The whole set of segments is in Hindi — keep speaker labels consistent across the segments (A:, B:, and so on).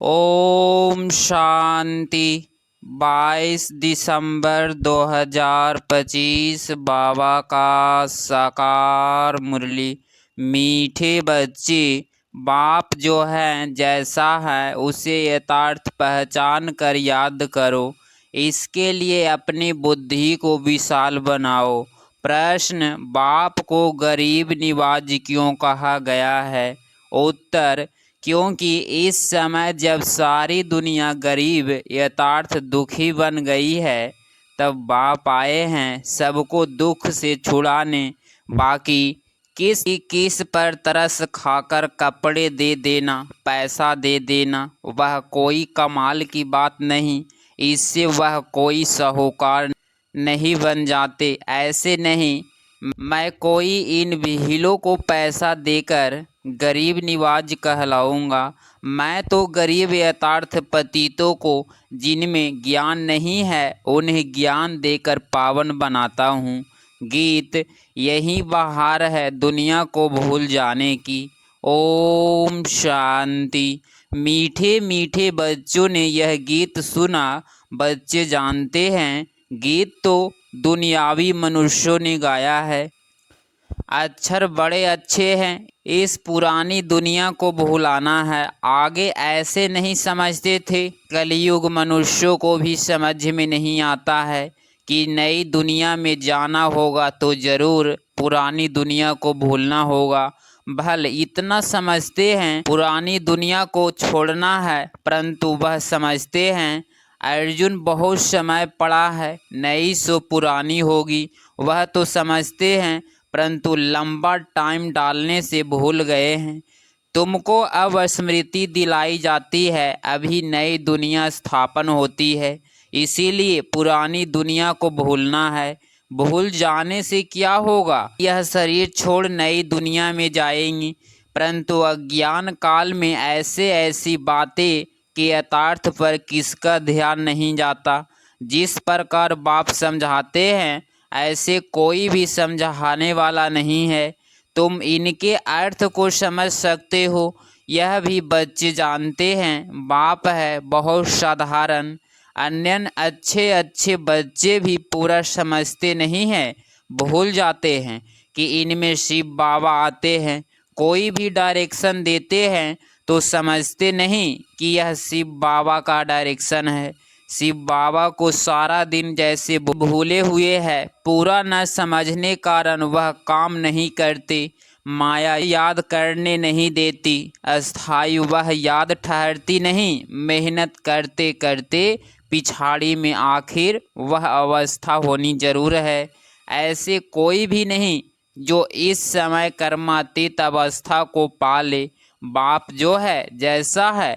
A: ओम शांति। 22 दिसंबर 2025 बाबा का साकार मुरली। मीठे बच्चे, बाप जो है जैसा है उसे यथार्थ पहचान कर याद करो। इसके लिए अपनी बुद्धि को विशाल बनाओ। प्रश्न: बाप को गरीब निवाज क्यों कहा गया है? उत्तर: क्योंकि इस समय जब सारी दुनिया गरीब यथार्थ दुखी बन गई है, तब बाप आए हैं सबको दुख से छुड़ाने। बाकी किस पर तरस खाकर कपड़े दे देना, पैसा दे देना, वह कोई कमाल की बात नहीं। इससे वह कोई साहूकार नहीं बन जाते। ऐसे नहीं, मैं कोई इन विहिलों को पैसा देकर गरीब निवाज कहलाऊंगा। मैं तो गरीब यथार्थ पतितों को, जिनमें ज्ञान नहीं है, उन्हें ज्ञान देकर पावन बनाता हूँ। गीत: यही बहार है दुनिया को भूल जाने की। ओम शांति। मीठे मीठे बच्चों ने यह गीत सुना। बच्चे जानते हैं गीत तो दुनियावी मनुष्यों ने गाया है। अक्षर बड़े अच्छे हैं, इस पुरानी दुनिया को भुलाना है। आगे ऐसे नहीं समझते थे। कलयुग मनुष्यों को भी समझ में नहीं आता है कि नई दुनिया में जाना होगा तो ज़रूर पुरानी दुनिया को भूलना होगा। भल इतना समझते हैं पुरानी दुनिया को छोड़ना है, परंतु वह समझते हैं अर्जुन बहुत समय पड़ा है, नई सो पुरानी होगी। वह तो समझते हैं, परंतु लंबा टाइम डालने से भूल गए हैं। तुमको अब स्मृति दिलाई जाती है, अभी नई दुनिया स्थापन होती है, इसीलिए पुरानी दुनिया को भूलना है। भूल जाने से क्या होगा? यह शरीर छोड़ नई दुनिया में जाएंगी, परंतु अज्ञान काल में ऐसी बातें कि यथार्थ पर किसका ध्यान नहीं जाता। जिस प्रकार बाप समझाते हैं ऐसे कोई भी समझाने वाला नहीं है। तुम इनके अर्थ को समझ सकते हो, यह भी बच्चे जानते हैं। बाप है बहुत साधारण। अन्य अच्छे अच्छे बच्चे भी पूरा समझते नहीं हैं, भूल जाते हैं कि इनमें शिव बाबा आते हैं। कोई भी डायरेक्शन देते हैं तो समझते नहीं कि यह शिव बाबा का डायरेक्शन है। शिव बाबा को सारा दिन जैसे भूले हुए है, पूरा न समझने कारण वह काम नहीं करते। माया याद करने नहीं देती, अस्थायी वह याद ठहरती नहीं। मेहनत करते करते पिछाड़ी में आखिर वह अवस्था होनी जरूर है। ऐसे कोई भी नहीं जो इस समय कर्मातीत अवस्था को पा ले। बाप जो है जैसा है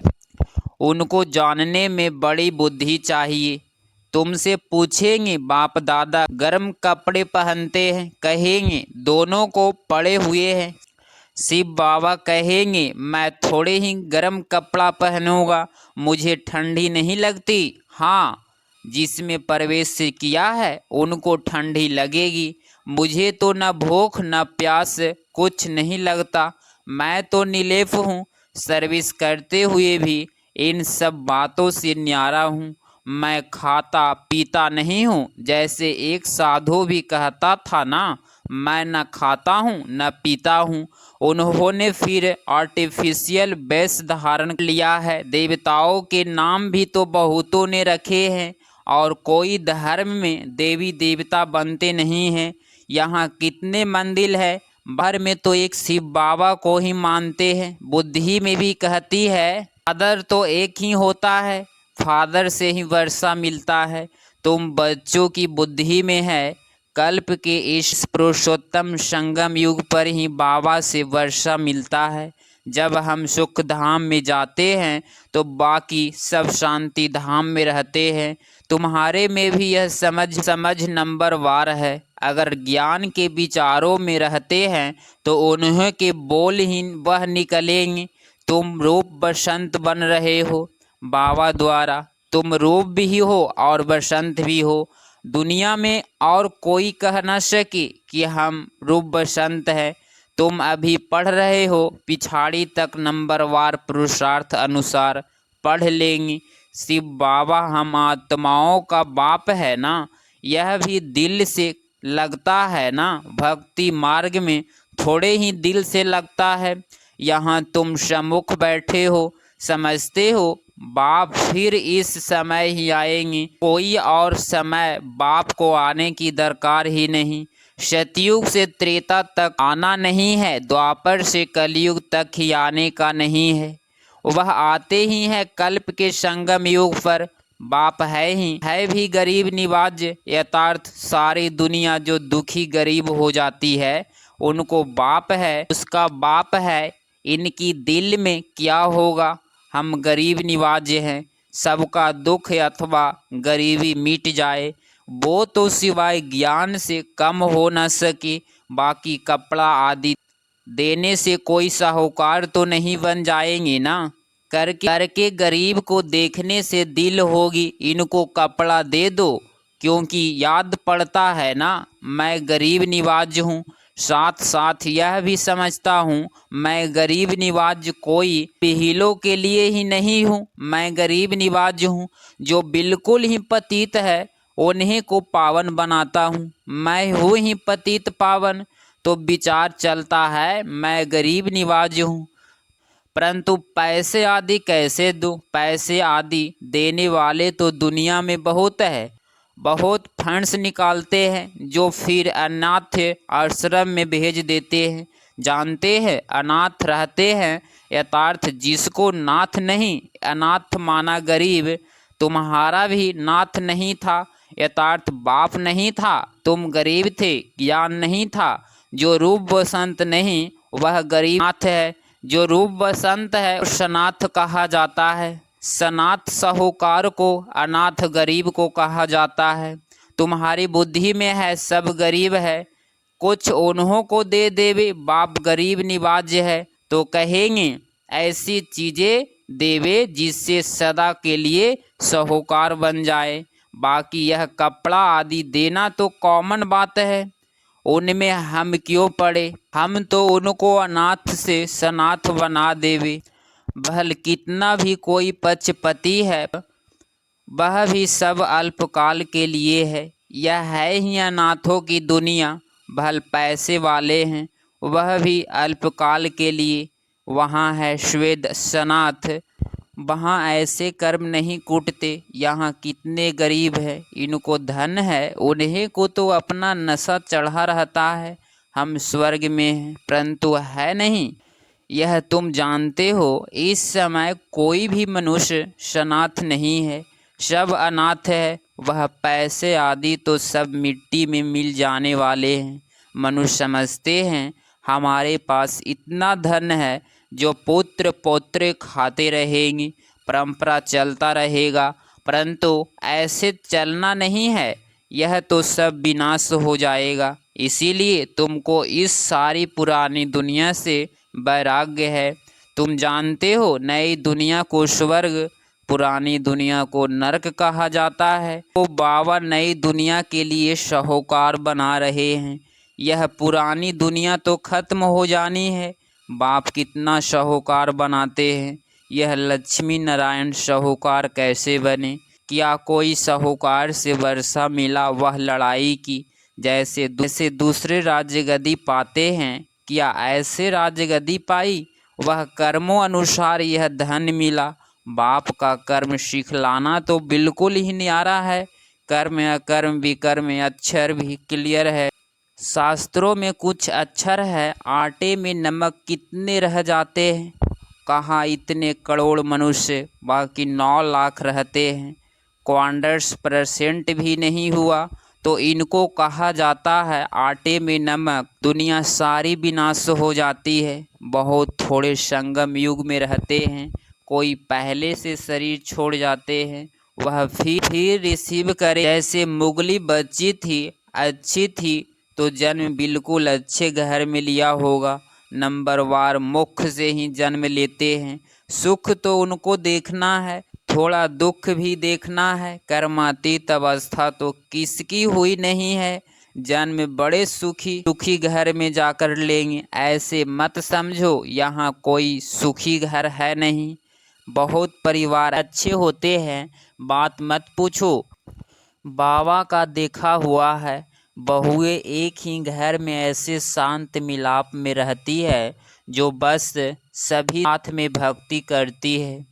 A: उनको जानने में बड़ी बुद्धि चाहिए। तुमसे पूछेंगे बाप दादा गर्म कपड़े पहनते हैं, कहेंगे दोनों को पड़े हुए हैं। शिव बाबा कहेंगे मैं थोड़े ही गर्म कपड़ा पहनूंगा, मुझे ठंडी नहीं लगती। हाँ, जिसमें प्रवेश किया है उनको ठंडी लगेगी। मुझे तो न भूख न प्यास कुछ नहीं लगता, मैं तो निर्लेप हूँ। सर्विस करते हुए भी इन सब बातों से न्यारा हूँ। मैं खाता पीता नहीं हूँ, जैसे एक साधु भी कहता था ना, मैं न खाता हूँ न पीता हूँ। उन्होंने फिर आर्टिफिशियल वेश धारण लिया है। देवताओं के नाम भी तो बहुतों ने रखे हैं, और कोई धर्म में देवी देवता बनते नहीं हैं। यहाँ कितने मंदिर है, भर में तो एक शिव बाबा को ही मानते हैं। बुद्धि में भी कहती है फादर तो एक ही होता है, फादर से ही वर्षा मिलता है। तुम बच्चों की बुद्धि में है कल्प के इस पुरुषोत्तम संगम युग पर ही बाबा से वर्षा मिलता है। जब हम सुख धाम में जाते हैं तो बाकी सब शांति धाम में रहते हैं। तुम्हारे में भी यह समझ नंबर वार है। अगर ज्ञान के विचारों में रहते हैं तो उन्हें के बोल ही वह निकलेंगे। तुम रूप बसंत बन रहे हो बाबा द्वारा, तुम रूप भी हो और बसंत भी हो। दुनिया में और कोई कह न सके कि हम रूप बसंत है। तुम अभी पढ़ रहे हो, पिछाड़ी तक नंबरवार पुरुषार्थ अनुसार पढ़ लेंगे। शिव बाबा हम आत्माओं का बाप है ना, यह भी दिल से लगता है ना। भक्ति मार्ग में थोड़े ही दिल से लगता है। यहाँ तुम सम्मुख बैठे हो, समझते हो बाप फिर इस समय ही आएंगे, कोई और समय बाप को आने की दरकार ही नहीं। सतयुग से त्रेता तक आना नहीं है, द्वापर से कलयुग तक ही आने का नहीं है। वह आते ही है कल्प के संगम युग पर। बाप है ही है भी गरीब निवाज यथार्थ। सारी दुनिया जो दुखी गरीब हो जाती है उनको बाप है, उसका बाप है। इनकी दिल में क्या होगा, हम गरीब निवाज हैं, सबका दुख अथवा गरीबी मिट जाए, वो तो सिवाय ज्ञान से कम हो न सके। बाकी कपड़ा आदि देने से कोई साहूकार तो नहीं बन जाएंगे ना। करके गरीब को देखने से दिल होगी इनको कपड़ा दे दो, क्योंकि याद पड़ता है ना मैं गरीब निवाज हूँ। साथ साथ यह भी समझता हूँ मैं गरीब निवाज कोई पिहीलों के लिए ही नहीं हूँ। मैं गरीब निवाज हूँ जो बिल्कुल ही पतित है, उन्हीं को पावन बनाता हूँ। मैं हूँ ही पतित पावन, तो विचार चलता है मैं गरीब निवाज हूँ। परंतु पैसे आदि कैसे दूं? पैसे आदि देने वाले तो दुनिया में बहुत है, बहुत फंड्स निकालते हैं जो फिर अनाथ आश्रम में भेज देते हैं। जानते हैं अनाथ रहते हैं यथार्थ, जिसको नाथ नहीं अनाथ माना गरीब। तुम्हारा भी नाथ नहीं था यथार्थ, बाप नहीं था, तुम गरीब थे, ज्ञान नहीं था। जो रूप वसंत नहीं वह गरीब नाथ है, जो रूप बसंत है उस सनाथ कहा जाता है। सनाथ साहूकार को, अनाथ गरीब को कहा जाता है। तुम्हारी बुद्धि में है सब गरीब है, कुछ उन्हों को दे देवे बाप गरीब निवाज है, तो कहेंगे ऐसी चीज़ें देवे जिससे सदा के लिए साहूकार बन जाए। बाकी यह कपड़ा आदि देना तो कॉमन बात है, उनमें हम क्यों पड़े, हम तो उनको अनाथ से सनाथ बना देवे। भल कितना भी कोई पक्षपति है, वह भी सब अल्पकाल के लिए है। यह है ही अनाथों की दुनिया। भल पैसे वाले हैं, वह भी अल्पकाल के लिए। वहाँ है श्वेत सनाथ, वहाँ ऐसे कर्म नहीं कूटते। यहाँ कितने गरीब हैं, इनको धन है, उन्हें को तो अपना नशा चढ़ा रहता है। हम स्वर्ग में हैं, परंतु है नहीं। यह तुम जानते हो इस समय कोई भी मनुष्य सनाथ नहीं है, सब अनाथ है। वह पैसे आदि तो सब मिट्टी में मिल जाने वाले हैं। मनुष्य समझते हैं हमारे पास इतना धन है जो पुत्र पौत्र खाते रहेंगे, परंपरा चलता रहेगा, परंतु ऐसे चलना नहीं है, यह तो सब विनाश हो जाएगा। इसीलिए तुमको इस सारी पुरानी दुनिया से वैराग्य है। तुम जानते हो नई दुनिया को स्वर्ग, पुरानी दुनिया को नरक कहा जाता है। वो बाबा नई दुनिया के लिए साहूकार बना रहे हैं। यह पुरानी दुनिया तो खत्म हो जानी है, बाप कितना साहूकार बनाते हैं। यह लक्ष्मी नारायण साहूकार कैसे बने? क्या कोई साहूकार से वर्षा मिला वह लड़ाई की, जैसे दूसरे राज्य गद्दी पाते हैं, क्या ऐसे राज्य गद्दी पाई? वह कर्मों अनुसार यह धन मिला। बाप का कर्म सिखलाना तो बिल्कुल ही न्यारा है। कर्म अकर्म विकर्म अक्षर भी क्लियर है। शास्त्रों में कुछ अक्षर है, आटे में नमक कितने रह जाते हैं? कहाँ इतने करोड़ मनुष्य, बाकी 9 लाख रहते हैं, क्वांटर्स% भी नहीं हुआ, तो इनको कहा जाता है आटे में नमक। दुनिया सारी विनाश हो जाती है। बहुत थोड़े संगम युग में रहते हैं, कोई पहले से शरीर छोड़ जाते हैं, वह फिर रिसीव करे। जैसे मुगली बच्ची थी, अच्छी थी तो जन्म बिल्कुल अच्छे घर में लिया होगा, नंबरवार मुख से ही जन्म लेते हैं। सुख तो उनको देखना है, थोड़ा दुख भी देखना है। कर्मातीत अवस्था तो किसकी हुई नहीं है, जन्म बड़े सुखी घर में जाकर लेंगे। ऐसे मत समझो यहाँ कोई सुखी घर है नहीं। बहुत परिवार अच्छे होते हैं, बात मत पूछो। बाबा का देखा हुआ है, बहुएं एक ही घर में ऐसे शांत मिलाप में रहती है जो बस सभी साथ में भक्ति करती है,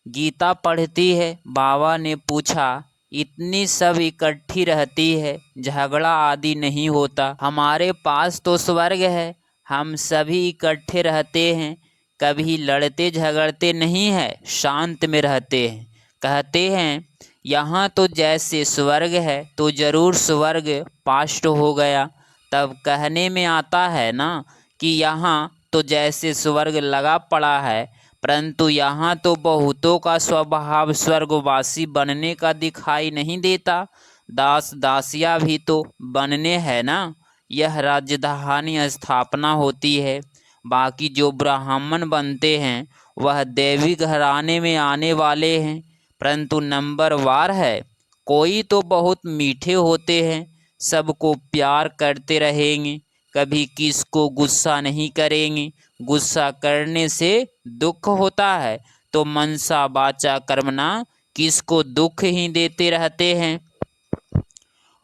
A: गीता पढ़ती है। बाबा ने पूछा, इतनी सब इकट्ठी रहती है, झगड़ा आदि नहीं होता? हमारे पास तो स्वर्ग है, हम सभी इकट्ठे रहते हैं, कभी लड़ते झगड़ते नहीं है, शांत में रहते हैं। कहते हैं यहाँ तो जैसे स्वर्ग है तो जरूर स्वर्ग पास्ट हो गया। तब कहने में आता है ना कि यहाँ तो जैसे स्वर्ग लगा पड़ा है, परंतु यहाँ तो बहुतों का स्वभाव स्वर्गवासी बनने का दिखाई नहीं देता। दास दासियाँ भी तो बनने हैं ना, यह राजधानी स्थापना होती है। बाकी जो ब्राह्मण बनते हैं वह देवी घराने में आने वाले हैं, परंतु नंबर वार है। कोई तो बहुत मीठे होते हैं, सबको प्यार करते रहेंगे, कभी किसको गुस्सा नहीं करेंगे। गुस्सा करने से दुख होता है, तो मनसा वाचा कर्मणा किसको दुख ही देते रहते हैं,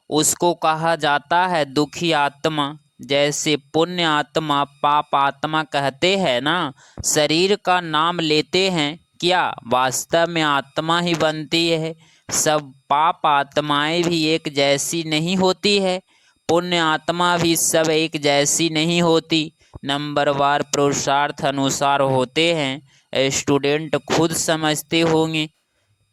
A: उसको कहा जाता है दुखी आत्मा। जैसे पुण्य आत्मा पाप आत्मा कहते हैं ना, शरीर का नाम लेते हैं, क्या वास्तव में आत्मा ही बनती है? सब पाप आत्माएं भी एक जैसी नहीं होती है, पुण्य आत्मा भी सब एक जैसी नहीं होती, नंबरवार पुरुषार्थ अनुसार होते हैं। स्टूडेंट खुद समझते होंगे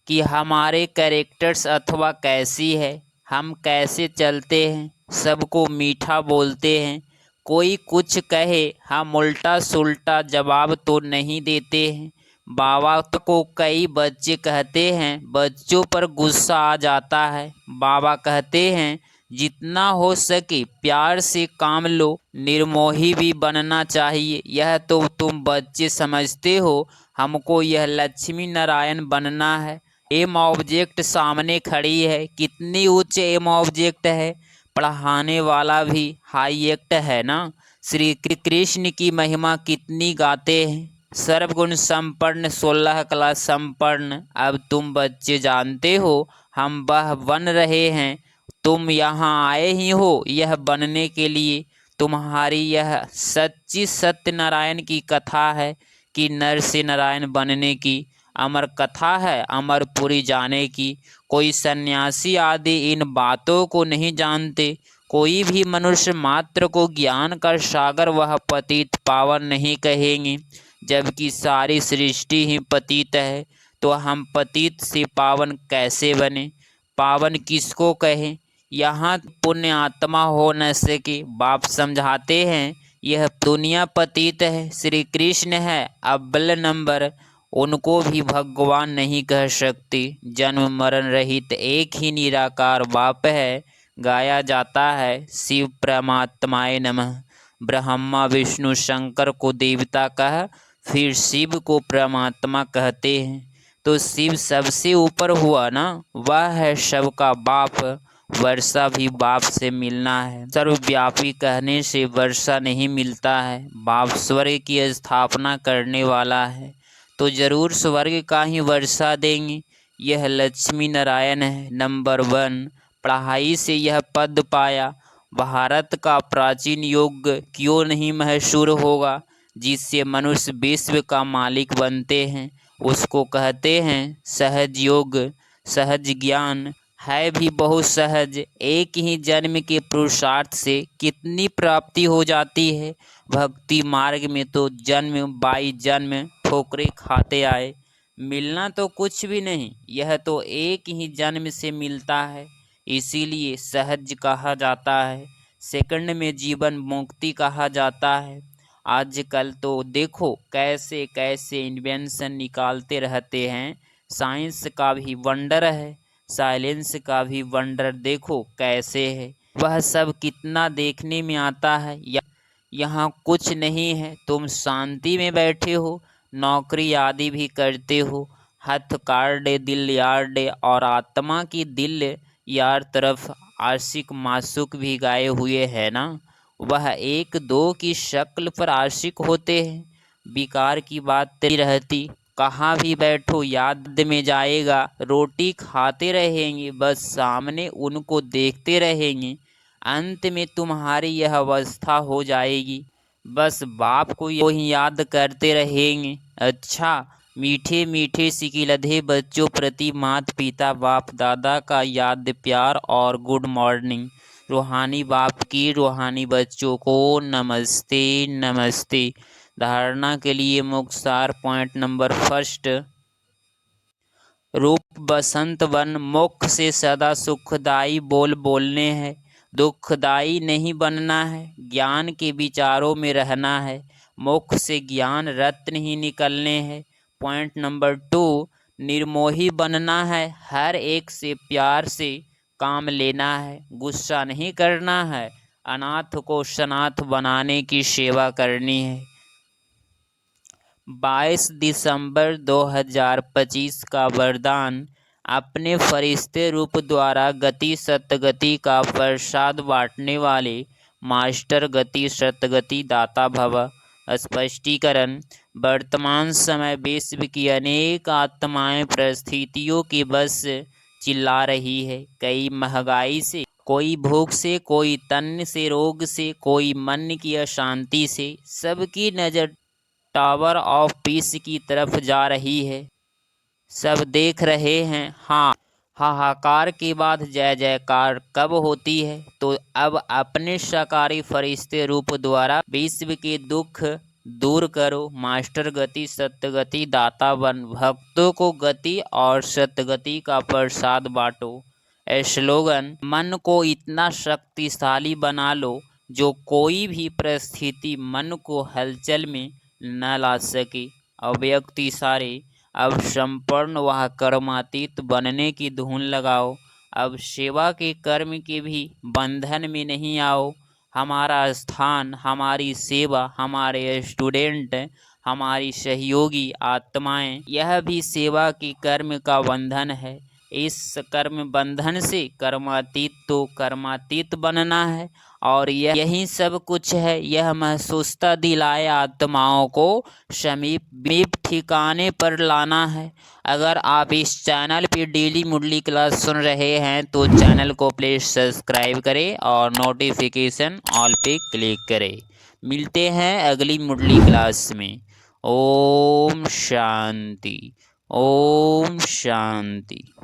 A: कि हमारे कैरेक्टर्स अथवा कैसी है, हम कैसे चलते हैं, सबको मीठा बोलते हैं। कोई कुछ कहे हम उल्टा सुल्टा जवाब तो नहीं देते हैं। बाबा को कई बच्चे कहते हैं बच्चों पर गुस्सा आ जाता है, बाबा कहते हैं जितना हो सके प्यार से काम लो, निर्मोही भी बनना चाहिए। यह तो तुम बच्चे समझते हो, हमको यह लक्ष्मी नारायण बनना है। एम ऑब्जेक्ट सामने खड़ी है, कितनी उच्च एम ऑब्जेक्ट है, पढ़ाने वाला भी हाई एक्ट है ना। श्री कृष्ण की महिमा कितनी गाते हैं, सर्वगुण संपन्न 16 कला संपन्न। अब तुम बच्चे जानते हो हम वह बन रहे हैं, तुम यहाँ आए ही हो यह बनने के लिए। तुम्हारी यह सच्ची सत्यनारायण की कथा है कि नर से नारायण बनने की, अमर कथा है अमरपुरी जाने की। कोई सन्यासी आदि इन बातों को नहीं जानते, कोई भी मनुष्य मात्र को ज्ञान का सागर वह पतित पावन नहीं कहेंगे, जबकि सारी सृष्टि ही पतित है। तो हम पतित से पावन कैसे बने? पावन किसको कहें? यहाँ पुण्य आत्मा हो न सके। बाप समझाते हैं यह दुनिया पतित है, श्री कृष्ण है अव्वल नंबर, उनको भी भगवान नहीं कह सकती। जन्म मरण रहित एक ही निराकार बाप है। गाया जाता है शिव परमात्माय नमः, ब्रह्मा विष्णु शंकर को देवता कह, फिर शिव को परमात्मा कहते हैं। तो शिव सबसे ऊपर हुआ ना, वह है सबका बाप। वर्षा भी बाप से मिलना है, सर्वव्यापी कहने से वर्षा नहीं मिलता है। बाप स्वर्ग की स्थापना करने वाला है, तो जरूर स्वर्ग का ही वर्षा देंगे। यह लक्ष्मी नारायण है नंबर 1। पढ़ाई से यह पद पाया, भारत का प्राचीन योग क्यों नहीं मशहूर होगा, जिससे मनुष्य विश्व का मालिक बनते हैं। उसको कहते हैं सहज योग। सहज ज्ञान है भी बहुत सहज, एक ही जन्म के पुरुषार्थ से कितनी प्राप्ति हो जाती है। भक्ति मार्ग में तो जन्म बाई जन्म ठोकरे खाते आए, मिलना तो कुछ भी नहीं, यह तो एक ही जन्म से मिलता है, इसीलिए सहज कहा जाता है। सेकंड में जीवन मुक्ति कहा जाता है। आजकल तो देखो कैसे कैसे इन्वेंशन निकालते रहते हैं, साइंस का भी वंडर है, साइलेंस का भी वंडर देखो कैसे है। वह सब कितना देखने में आता है। यहाँ कुछ नहीं है, तुम शांति में बैठे हो, नौकरी आदि भी करते हो, हथ कार्डे दिल यार्डे और आत्मा की दिल यार तरफ आशिक मासूक भी गाए हुए है ना। वह एक दो की शक्ल पर आशिक होते हैं, विकार की बात नहीं रहती। कहाँ भी बैठो याद में जाएगा। रोटी खाते रहेंगे, बस सामने उनको देखते रहेंगे। अंत में तुम्हारी यह अवस्था हो जाएगी, बस बाप को ही याद करते रहेंगे। अच्छा, मीठे मीठे सिकिलधे बच्चों प्रति माता पिता बाप दादा का याद प्यार और गुड मॉर्निंग। रूहानी बाप की रूहानी बच्चों को नमस्ते नमस्ते। धारणा के लिए मुख्य सार पॉइंट नंबर फर्स्ट, रूप बसंत वन मुख से सदा सुखदाई बोल बोलने हैं, दुखदाई नहीं बनना है। ज्ञान के विचारों में रहना है, मुख से ज्ञान रत्न ही निकलने हैं। पॉइंट नंबर टू, निर्मोही बनना है, हर एक से प्यार से काम लेना है, गुस्सा नहीं करना है। अनाथ को सनाथ बनाने की सेवा करनी है। 22 दिसंबर 2025 का वरदान, अपने फरिश्ते रूप द्वारा गति सतगति का प्रसाद बांटने वाले मास्टर गति सतगति दाता भव। स्पष्टीकरण, वर्तमान समय विश्व की अनेक आत्माएं परिस्थितियों के बस चिल्ला रही है। कई महंगाई से, कोई भूख से, कोई तन से रोग से, कोई मन की अशांति से। सबकी नज़र टावर ऑफ पीस की तरफ जा रही है। सब देख रहे हैं। हाँ, हाहाकार के बाद जय जयकार कब होती है? तो अब अपने शाकारी फरिश्ते रूप द्वारा विश्व के दुख दूर करो। मास्टर गति सतगति दाता बन भक्तों को गति और सतगति का प्रसाद बांटो। स्लोगन, मन को इतना शक्तिशाली बना लो जो कोई भी परिस्थिति मन को हलचल में न ला सके। अव्यक्त इशारे, अब संपूर्ण वह कर्मातीत बनने की धुन लगाओ। अब सेवा के कर्म के भी बंधन में नहीं आओ। हमारा स्थान, हमारी सेवा, हमारे स्टूडेंट, हमारी सहयोगी आत्माएं, यह भी सेवा के कर्म का बंधन है। इस कर्म बंधन से कर्मातीत तो कर्मातीत बनना है, और यही सब कुछ है। यह महसूसता दिलाए आत्माओं को समीप ठिकाने पर लाना है। अगर आप इस चैनल पे डेली मुरली क्लास सुन रहे हैं तो चैनल को प्लीज़ सब्सक्राइब करें और नोटिफिकेशन ऑल पे क्लिक करें। मिलते हैं अगली मुरली क्लास में। ओम शांति, ओम शांति।